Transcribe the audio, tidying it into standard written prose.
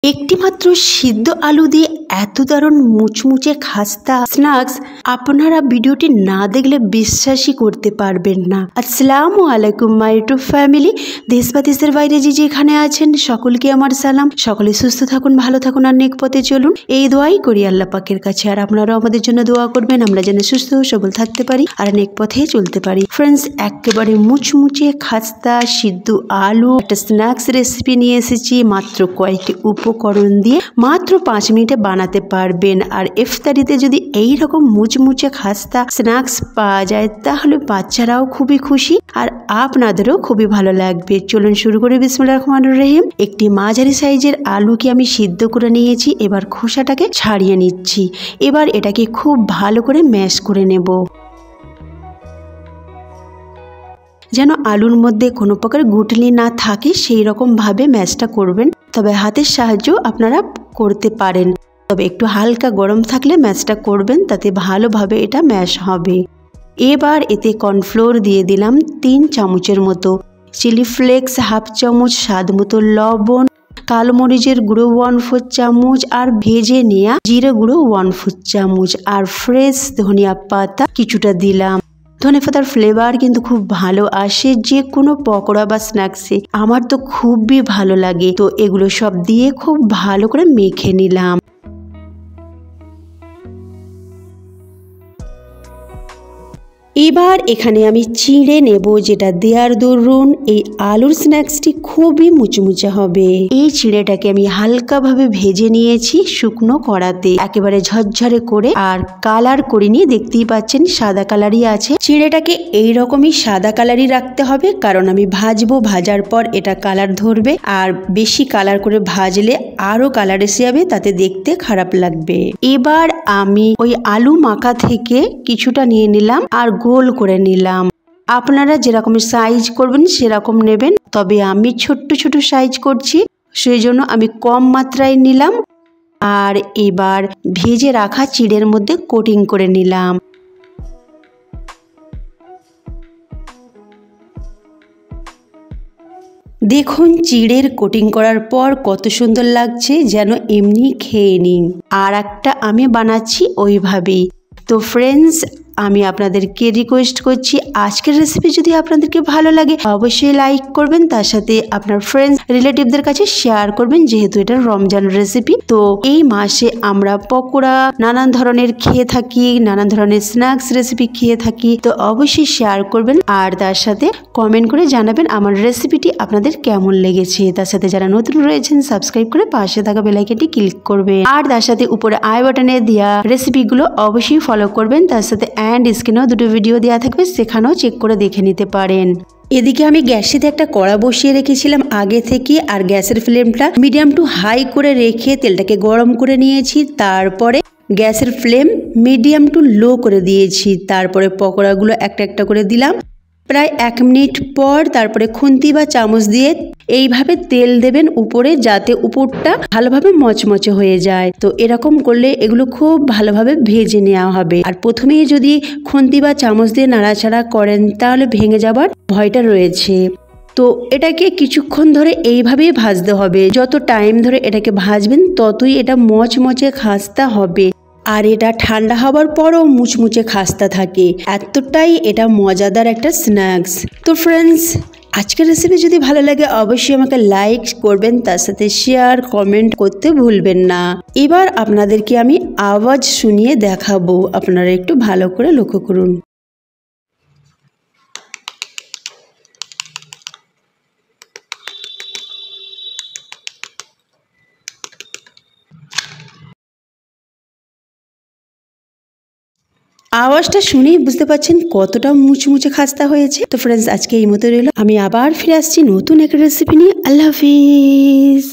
একটি মাত্র সিদ্ধ আলু দিয়ে এত দারুণ মুচমুচে খাস্তা স্ন্যাক্স আপনারা ভিডিওটি না দেখলে বিশ্বাসই করতে পারবেন না। আসসালামু আলাইকুম মাই ইউটিউব ফ্যামিলি। দেশ বা দেশের বাইরে যে যেখানে আছেন সকলকে আমার সালাম। সকলে সুস্থ থাকুন, ভালো থাকুন আর নেক পথে চলুন, এই দোয়াই করি আল্লাহ পাকের কাছে। আর আপনারাও আমাদের জন্য দোয়া করবেন, আমরা যেন সুস্থ সবল থাকতে পারি আর নেক পথে চলতে পারি। ফ্রেন্ডস, একেবারে মুচমুচে খাস্তা সিদ্ধ আলু একটা স্ন্যাক্স রেসিপি নিয়ে এসেছি। মাত্র কয়েকটি উপকরণ দিয়ে মাত্র 5 মিনিটে বানাতে পারবেন। আর ইফতারিতে যদি এই রকম মুচমুচে খাস্তা স্ন্যাক্স পাওয়া যায় তাহলে বাচ্চারাও খুবই খুশি আর আপনাদেরও খুবই ভালো লাগবে। চলুন শুরু করি। বিসমিল্লাহির রহমানির রহিম। একটি মাঝারি সাইজের আলুকে আমি সিদ্ধ করে নিয়েছি। এবার খোসাটাকে ছাড়িয়ে নিচ্ছি। এবার এটাকে খুব ভালো করে ম্যাশ করে নেব, যেন আলুর মধ্যে কোনো প্রকার গুটলি না থাকে সেই রকম ভাবে ম্যাশটা করবেন। তবে হাতের সাহায্য আপনারা করতে পারেন, তবে একটু হালকা গরম থাকলে ম্যাশটা করবেন, তাতে ভালোভাবে এটা ম্যাশ হবে। এবার এতে কর্নফ্লোর দিয়ে দিলাম 3 চামচের মতো, চিলি ফ্লেক্স 1/2 চামচ, স্বাদ মতো লবণ, কালো মরিচের গুঁড়ো 1/4 চামচ, আর ভেজে নেওয়া জিরে গুঁড়ো 1/4 চামচ, আর ফ্রেশ ধনিয়া পাতা কিছুটা দিলাম। ধনে পাতার ফ্লেভার কিন্তু খুব ভালো আসে যে কোনো পকোড়া বা স্ন্যাক্সে, আমার তো খুবই ভালো লাগে। তো এগুলো সব দিয়ে খুব ভালো করে মেখে নিলাম। এবার এখানে আমি চিড়ে নেব, যেটা দেওয়ার দরুন এই আলুর স্ন্যাক্সটি খুবই মুচমুচে হবে। এই চিড়েটাকে আমি হালকাভাবে ভেজে নিয়েছি শুকনো কড়াতে, একেবারে ঝরঝরে করে, আর কালার করিনি, দেখতেই পাচ্ছেন সাদা কালারই আছে। চিড়েটাকে এইরকমই সাদা কালারই রাখতে হবে, কারণ আমি ভাজবো, ভাজার পর এটা কালার ধরবে, আর বেশি কালার করে ভাজলে আরো কালার এসে যাবে, তাতে দেখতে খারাপ লাগবে। এবার আমি ওই আলু মাখা থেকে কিছুটা নিয়ে নিলাম আর গোল করে নিলাম। আপনারা যেরকম সাইজ করবেন সেরকম নেবেন, তবে আমি ছোট্ট ছোট সাইজ করছি, সেই জন্য আমি কম মাত্রায় নিলাম। আর এবার ভেজে রাখা চিড়ের মধ্যে কোটিং করে নিলাম। দেখুন চিড়ের কোটিং করার পর কত সুন্দর লাগছে, যেন এমনি খেয়ে নিন। আর একটা আমি বানাচ্ছি ওইভাবেই। তো ফ্রেন্ডস, আমি আপনাদেরকে রিকোয়েস্ট করছি, আজকের রেসিপি যদি আপনাদেরকে ভালো লাগে অবশ্যই লাইক করবেন, তার সাথে আপনার ফ্রেন্ডস রিলেটিভদের কাছে শেয়ার করবেন, যেহেতু এটা রমজান রেসিপি। তো এই মাসে আমরা পকোড়া নানান ধরনের খেয়ে থাকি, নানান ধরনের স্ন্যাক্স রেসিপি খেয়ে থাকি। তো অবশ্যই শেয়ার করবেন আর তার সাথে কমেন্ট করে জানাবেন আমার রেসিপিটি আপনাদের কেমন লেগেছে। তার সাথে যারা নতুন রয়েছেন সাবস্ক্রাইব করে পাশে থাকা বেল আইকনটি ক্লিক করবেন, আর তার সাথে উপরে আই বাটনে দেওয়া রেসিপিগুলো অবশ্যই ফলো করবেন। তার সাথে অ্যান্ড স্ক্রিনেও 2টো ভিডিও দেওয়া থাকবে, সেখানেও চেক করে দেখে নিতে পারেন। এদিকে আমি গ্যাসেতে একটা কড়া বসিয়ে রেখেছিলাম আগে থেকে, আর গ্যাসের ফ্লেমটা মিডিয়াম টু হাই করে রেখে তেলটাকে গরম করে নিয়েছি। তারপরে গ্যাসের ফ্লেম মিডিয়াম টু লো করে দিয়েছি। তারপরে পকোড়াগুলো একটা একটা করে দিলাম। প্রায় 1 মিনিট পর তারপরে খুন্তি বা চামচ দিয়ে এইভাবে তেল দেবেন উপরে, যাতে উপরটা ভালোভাবে মচমচে হয়ে যায়। তো এরকম করলে এগুলো খুব ভালোভাবে ভেজে নেওয়া হবে। আর প্রথমেই যদি খুন্তি বা চামচ দিয়ে নাড়াচাড়া করেন তাহলে ভেঙে যাবার ভয়টা রয়েছে। তো এটাকে কিছুক্ষণ ধরে এইভাবেই ভাজতে হবে। যত টাইম ধরে এটাকে ভাজবেন ততই এটা মচমচে খাস্তা হবে। আর এটা ঠান্ডা হবার পরও মুচমুচে খাস্তা থাকে, এতটাই এটা মজাদার একটা স্ন্যাক্স। তো ফ্রেন্ডস, আজকের রেসিপি যদি ভালো লাগে অবশ্যই আমাকে লাইক করবেন, তার সাথে শেয়ার কমেন্ট করতে ভুলবেন না। এবার আপনাদেরকে আমি আওয়াজ শুনিয়ে দেখাবো, আপনারা একটু ভালো করে লক্ষ্য করুন। আওয়াজটা শুনেই বুঝতে পারছেন কতটা মুচমুচে খাস্তা হয়েছে। তো ফ্রেন্ডস, আজকে এই মতো রইল, আমি আবার ফিরে আসছি নতুন একটা রেসিপি নিয়ে। আল্লাহ হাফিজ।